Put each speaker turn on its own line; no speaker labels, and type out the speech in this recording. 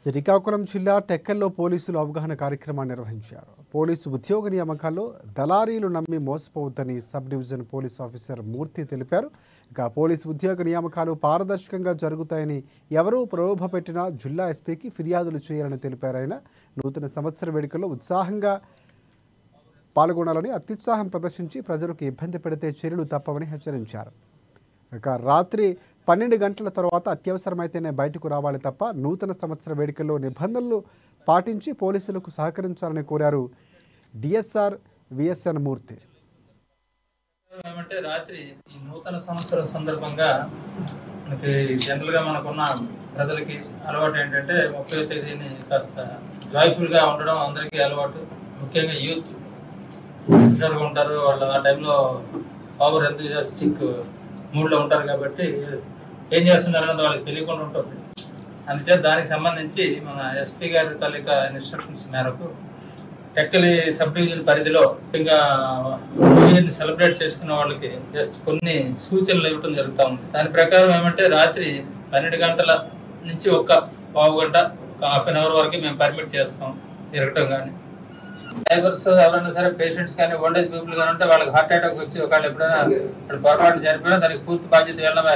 శ్రీకాకుళం జిల్లా టెక్కల్లో పోలీసులు అవగాహన కార్యక్రమాన్ని నిర్వహించారు. పోలీసు ఉద్యోగ నియామకాల్లో దళారీలు నమ్మి మోసపోవద్దని సబ్ డివిజన్ పోలీస్ ఆఫీసర్ మూర్తి తెలిపారు. ఇక పోలీసు ఉద్యోగ నియామకాలు పారదర్శకంగా జరుగుతాయని, ఎవరూ ప్రలోభ పెట్టినా జిల్లా ఎస్పీకి ఫిర్యాదులు చేయాలని తెలిపారు. ఆయన నూతన సంవత్సర వేడుకల్లో ఉత్సాహంగా పాల్గొనాలని, అత్యుత్సాహం ప్రదర్శించి ప్రజలకు ఇబ్బంది పెడితే చర్యలు తప్పవని హెచ్చరించారు. ఇక రాత్రి 12 గంటల తర్వాత అత్యవసరమైతేనే బయటకు రావాలి తప్ప నూతన సంవత్సర వేడుకల్లో నిబంధనలు పాటించి పోలీసులకు సహకరించాలని కోరారు డిఎస్ఆర్ విఎస్ఎన్ మూర్తి.
రాత్రి ఈ నూతన సంవత్సరం సందర్భంగా మనకి జనరల్గా మనకున్న ప్రజలకి అలవాటు ఏంటంటే 30వ తేదీని కాస్త జాయ్ఫుల్గా ఉండడం అందరికీ అలవాటు. ముఖ్యంగా యూత్ ఉంటారు, వాళ్ళు ఆ టైంలో పవర్ ఎంతూజియాస్టిక్ మూడ్లో ఉంటారు కాబట్టి ఏం చేస్తున్నారన్నది వాళ్ళకి తెలియకుండా ఉంటుంది. అందుచేత దానికి సంబంధించి మన ఎస్పీ గారి తాలూకా ఇన్స్ట్రక్షన్స్ మేరకు టెక్కలి సబ్ డివిజన్ పరిధిలో ఇంకా సెలబ్రేట్ చేసుకున్న వాళ్ళకి జస్ట్ కొన్ని సూచనలు ఇవ్వడం జరుగుతూ ఉంది. దాని ప్రకారం ఏమంటే రాత్రి 12 గంటల నుంచి ఒక పావు గంట, ఒక హాఫ్ అన్ అవర్ వరకు మేము పర్మిట్ చేస్తాం తిరగటం. కానీ డ్రైవర్స్ ఎవరైనా సరే, పేషెంట్స్ కానీ, ఓల్డేజ్ పీపుల్ కానీ ఉంటే వాళ్ళకి హార్ట్ అటాక్ వచ్చి ఒకవేళ ఎప్పుడైనా పొరపాటు జరిపినా దానికి పూర్తి బాధ్యత వెళ్ళడం